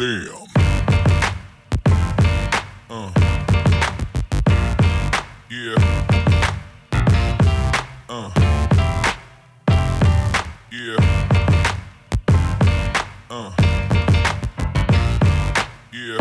Damn. Yeah. Yeah. Yeah.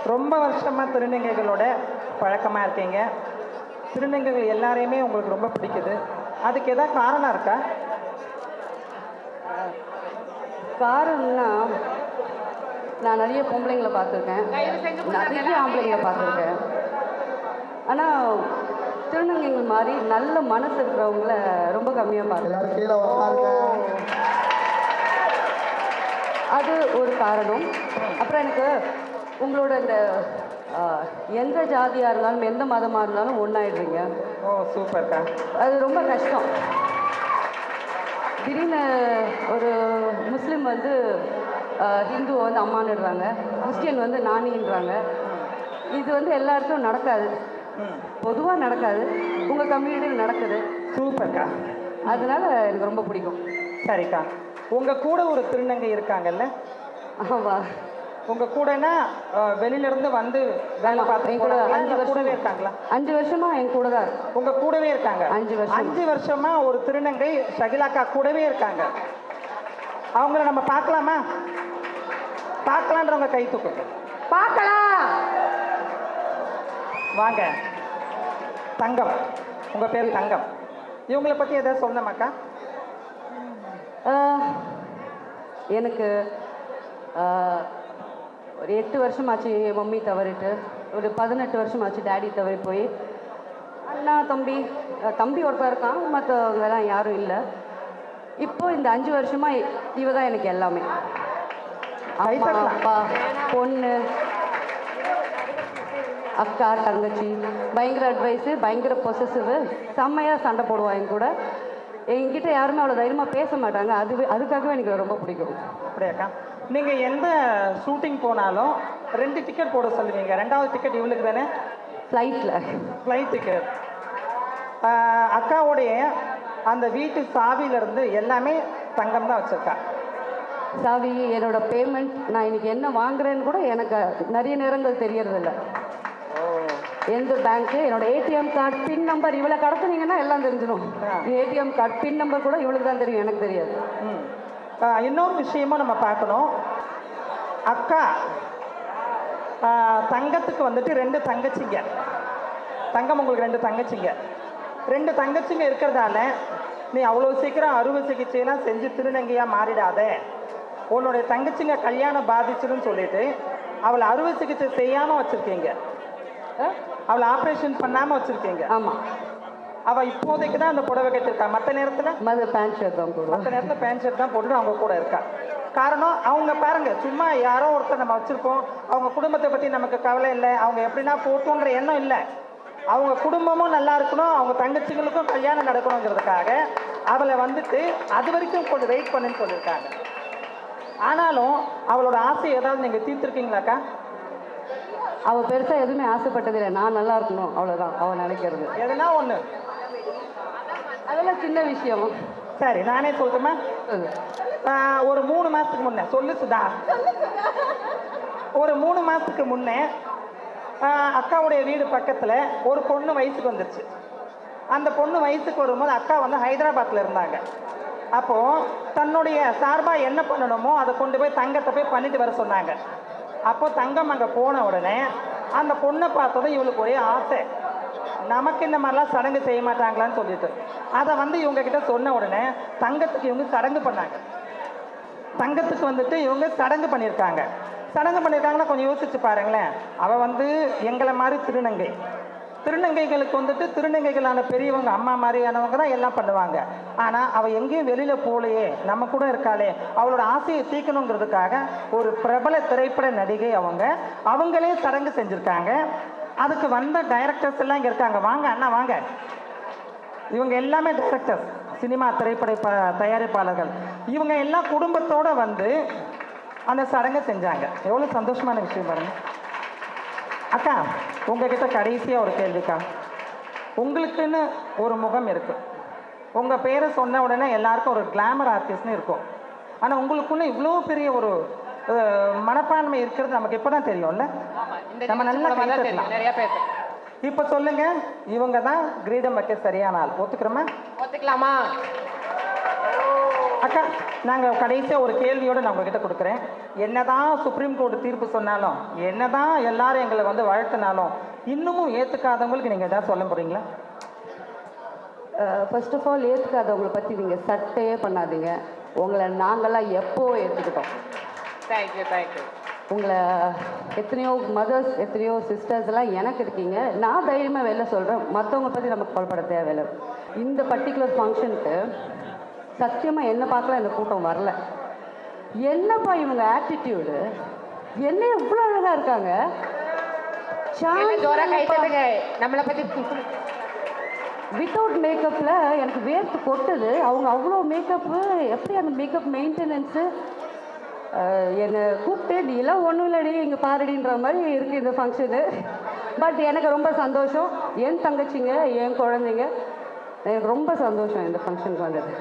ரொம்ப வருஷமாக திருநங்கைகளோட பழக்கமாக இருக்கீங்க. திருநங்கைகள் எல்லாரையுமே உங்களுக்கு ரொம்ப பிடிக்குது. அதுக்கு எதாவது காரணம் இருக்கா? காரணம்னா நான் நிறைய பொம்பளைங்களை பார்த்துருக்கேன், நிறைய ஆம்பளைங்களை பார்த்துருக்கேன். ஆனால் திருநங்கைகள் மாதிரி நல்ல மனசு இருக்கிறவங்கள ரொம்ப கம்மியாக பார்த்துருக்கேன். அது ஒரு காரணம். அப்புறம் எனக்கு உங்களோட இந்த எந்த ஜாதியாக இருந்தாலும் எந்த மதமாக இருந்தாலும் ஒன்றாயிடுறீங்க. ஓ சூப்பர்க்கா. அது ரொம்ப கஷ்டம். திடீர்னு ஒரு முஸ்லீம் வந்து ஹிந்துவை வந்து அம்மான்னுடுறாங்க, கிறிஸ்டியன் வந்து நானின்றாங்க. இது வந்து எல்லா இடத்துலையும் நடக்காது, பொதுவாக நடக்காது. உங்கள் கம்யூனிட்டியில் நடக்குது. சூப்பர்க்கா. அதனால எனக்கு ரொம்ப பிடிக்கும். சரிக்கா. உங்கள் கூட ஒரு திருநங்கை இருக்காங்கல்ல? ஆமாம். உங்கள் கூடனா வெளியிலேருந்து வந்து வேலை பார்த்து என் கூட 5 வருஷம் கூடவே இருக்காங்களா? 5 வருஷமாக என் கூட தான். உங்கள் கூடவே இருக்காங்க? 5 வருஷம். 5 வருஷமாக ஒரு திருநங்கை ஷகிலாக்கா கூடவே இருக்காங்க. அவங்கள நம்ம பார்க்கலாமா? பார்க்கலான்றவங்க கை தூக்குங்க. பார்க்கலாம் வாங்க. தங்கம், உங்கள் பேர் தங்கம். இவங்களை பற்றி எதாவது சொல்லணுமாக்கா? எனக்கு ஒரு 8 வருஷமாச்சு என் மம்மி தவறிட்டு, ஒரு 18 வருஷமாச்சு டேடி தவறி போய். அண்ணா தம்பி ஒருத்தர் இருக்கான், மற்றவங்கலாம் யாரும் இல்லை. இப்போ இந்த 5 வருஷமாக இவ தான் எனக்கு எல்லாமே. அம்மா, அப்பா, பொண்ணு, அக்கா, தங்கச்சி. பயங்கர அட்வைஸு, பயங்கர பொசசிவு, செம்மையாக சண்டை போடுவான் என் கூட. என்கிட்ட யாருமே அவ்வளோ தைரியமாக பேச மாட்டாங்க. அதுக்காகவே எனக்கு ரொம்ப பிடிக்கும். அப்படியாக்கா? நீங்கள் எந்த ஷூட்டிங் போனாலும் 2 டிக்கெட் போட சொல்லுவீங்க. 2வது டிக்கெட் இவளுக்கு தானே? Flight ticket. அக்காவுடைய அந்த வீட்டு சாவியிலேருந்து எல்லாமே தங்கம் தான் வச்சுருக்கா. சாவி, என்னோட பேமெண்ட், நான் இன்னைக்கு என்ன வாங்குறேன்னு கூட எனக்கு நிறைய நேரங்கள் தெரியறதில்ல. எந்த பேங்க்கு, என்னோட ஏடிஎம் கார்டு பின் நம்பர், இவ்வளோ கடத்துனீங்கன்னா எல்லாம் தெரிஞ்சிடும். ஏடிஎம் கார்டு பின் நம்பர் கூட இவளுக்கு தான் தெரியும், எனக்கு தெரியாது. இன்னொரு விஷயமும் நம்ம பார்க்கணும். அக்கா தங்கத்துக்கு வந்துட்டு 2 தங்கச்சிங்க. தங்கம் உங்களுக்கு 2 தங்கச்சிங்க. 2 தங்கச்சிங்க இருக்கிறதால நீ அவ்வளோ சீக்கிரம் அறுவை சிகிச்சையெல்லாம் செஞ்சு திருநங்கையாக மாறிடாத, உன்னுடைய தங்கச்சிங்க கல்யாணம் பாதிச்சிருன்னு சொல்லிட்டு அவளை அறுவை சிகிச்சை செய்யாமல் வச்சுருக்கீங்க, அவளை ஆப்ரேஷன் பண்ணாமல் வச்சுருக்கீங்க. ஆமாம். அவள் இப்போதைக்கு தான் அந்த புடவை கட்டிருக்கா. மற்ற நேரத்தில் பேண்ட் ஷர்ட் தான் போடுவோம். மற்ற நேரத்தில் பேண்ட் ஷர்ட் தான் போட்டுட்டு அவங்க கூட இருக்கா. காரணம் அவங்க பாருங்க, சும்மா யாரோ ஒருத்தர் நம்ம வச்சுருக்கோம், அவங்க குடும்பத்தை பற்றி நமக்கு கவலை இல்லை, அவங்க எப்படின்னா போட்டோன்ற எண்ணம் இல்லை. அவங்க குடும்பமும் நல்லா இருக்கணும், அவங்க தங்கச்சிங்களுக்கும் கல்யாணம் நடக்கணுங்கிறதுக்காக அவளை வந்துட்டு அது வரைக்கும் கொஞ்சம் வெயிட் பண்ணுன்னு சொல்லியிருக்காங்க. ஆனாலும் அவளோட ஆசை ஏதாவது நீங்கள் தீர்த்துருக்கீங்களாக்கா? அவள் பெருசாக எதுவுமே ஆசைப்பட்டதில்லை, நான் நல்லா இருக்கணும் அவ்வளோதான் அவள் நினைக்கிறது. எதுனா ஒன்று, அதெல்லாம் சின்ன விஷயம். சரி நானே சொல்லட்டுமா? ஒரு 3 மாதத்துக்கு முன்னே சொல்லு சுதா. ஒரு 3 மாதத்துக்கு முன்னே அக்காவுடைய வீடு பக்கத்தில் ஒரு பொண்ணு வயசுக்கு வந்துருச்சு. அந்த பொண்ணு வயசுக்கு வரும்போது அக்கா வந்து ஹைதராபாத்தில் இருந்தாங்க. அப்போது தன்னுடைய சார்பாக என்ன பண்ணணுமோ அதை கொண்டு போய் தங்கத்தை போய் பண்ணிட்டு வர சொன்னாங்க. அப்போது தங்கம் அங்கே போன உடனே அந்த பொண்ணை பார்த்ததும் இவளுக்கு ஒரே ஆசை, நமக்கு இந்த மாதிரிலாம் சடங்கு செய்ய மாட்டாங்களான்னு சொல்லிட்டு அதை வந்து இவங்கக்கிட்ட சொன்ன உடனே தங்கத்துக்கு இவங்க சடங்கு பண்ணாங்க. தங்கத்துக்கு வந்துட்டு இவங்க சடங்கு பண்ணியிருக்காங்க. சடங்கு பண்ணியிருக்காங்கன்னா கொஞ்சம் யோசிச்சு பாருங்களேன். அவள் வந்து எங்களை மாதிரி திருநங்கைகளுக்கு வந்துட்டு திருநங்கைகளான பெரியவங்க அம்மா மாதிரியானவங்க தான் எல்லாம் பண்ணுவாங்க. ஆனால் அவள் எங்கேயும் வெளியில் போகலையே, நம்ம கூட இருக்காளே, அவளோட ஆசையை தீர்க்கணுங்கிறதுக்காக ஒரு பிரபல திரைப்பட நடிகை அவங்களே சடங்கு செஞ்சுருக்காங்க. அதுக்கு வந்த டைரக்டர்ஸ் எல்லாம் இங்கே இருக்காங்க. வாங்க அண்ணா வாங்க. இவங்க எல்லாமே டைரக்டர்ஸ், சினிமா திரைப்பட தயாரிப்பாளர்கள். இவங்க எல்லாம் குடும்பத்தோடு வந்து அந்த சடங்கை செஞ்சாங்க. எவ்வளோ சந்தோஷமான விஷயம் பாருங்க. அக்கா உங்ககிட்ட கடைசியாக ஒரு கேள்விக்கா. உங்களுக்குன்னு ஒரு முகம் இருக்குது, உங்கள் பேரை சொன்ன உடனே எல்லாருக்கும் ஒரு கிளாமர் ஆர்டிஸ்ட்னு இருக்கும். ஆனால் உங்களுக்குன்னு இவ்வளோ பெரிய ஒரு மனப்பான்மை இருக்கிறது நமக்கு இப்போ தான் தெரியும்ல. நம்ம நல்லா நிறையா பேர். இப்போ சொல்லுங்க, இவங்க தான் கிரீடம் வைக்க சரியான ஆள். ஒத்துக்கிறோமா? ஒத்துக்கலாமா? அக்கா நாங்கள் கடைசியாக ஒரு கேள்வியோடு நான் உங்ககிட்ட கொடுக்குறேன். என்னதான் சுப்ரீம் கோர்ட் தீர்ப்பு சொன்னாலும், என்னதான் எல்லாரும் எங்களை வந்து வாழ்த்தினாலும், இன்னமும் ஏற்றுக்காதவங்களுக்கு நீங்கள் எதாவது சொல்ல போகிறீங்களா? ஃபர்ஸ்ட் ஆஃப் ஆல், ஏற்றுக்காதவங்களை பற்றி நீங்கள் சட்டையே பண்ணாதீங்க. உங்களை நாங்கள்லாம் எப்போ ஏற்றுக்கிட்டோம். Thank you thank you. உங்களை எத்தனையோ மதர்ஸ், எத்தனையோ சிஸ்டர்ஸ் எல்லாம் எனக்கு இருக்கீங்க. நான் தைரியமாக வெளில சொல்கிறேன், மற்றவங்க பற்றி நமக்கு கவலைப்பட தேவையில்லை. இந்த பர்டிகுலர் ஃபங்க்ஷனுக்கு சத்தியமாக என்ன பார்க்கலாம் இந்த கூட்டம் வரல. என்னப்பா இவங்க ஆட்டிடியூடு, என்ன இவ்வளோ அழகாக இருக்காங்க. நம்மளை பற்றி வித்தவுட் மேக்கப்பில் எனக்கு வேர்த்து கொட்டுது. அவங்க அவ்வளோ மேக்கப்பு, எப்படி அந்த மேக்கப் மெயின்டெனன்ஸு. என்னை கூப்பிட்டு நீ எல்லாம் ஒன்றும் இல்லடி இங்கே பாருடின்ற மாதிரி இருக்குது இந்த ஃபங்க்ஷனு. பட் எனக்கு ரொம்ப சந்தோஷம். என் தங்கச்சிங்க, என் குழந்தைங்க, எனக்கு ரொம்ப சந்தோஷம் இந்த ஃபங்க்ஷனுக்கு வந்தது.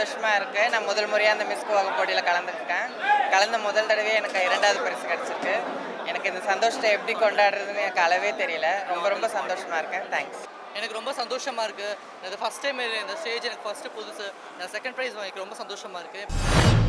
சந்தோஷமாக இருக்குது. நான் முதல் முறையாக அந்த மிஸ் கோவா போட்டியில் கலந்துருக்கேன். கலந்த முதல் தடவை எனக்கு 2வது பரிசு கிடச்சிருக்கு. எனக்கு இந்த சந்தோஷத்தை எப்படி கொண்டாடுறதுன்னு எனக்கு அளவே தெரியல. ரொம்ப ரொம்ப சந்தோஷமாக இருக்கேன். தேங்க்ஸ். எனக்கு ரொம்ப சந்தோஷமாக இருக்குது. இது ஃபஸ்ட் டைம் இந்த ஸ்டேஜ் எனக்கு ஃபஸ்ட்டு புதுசு. நான் செகண்ட் ப்ரைஸ் எனக்கு ரொம்ப சந்தோஷமாக இருக்குது.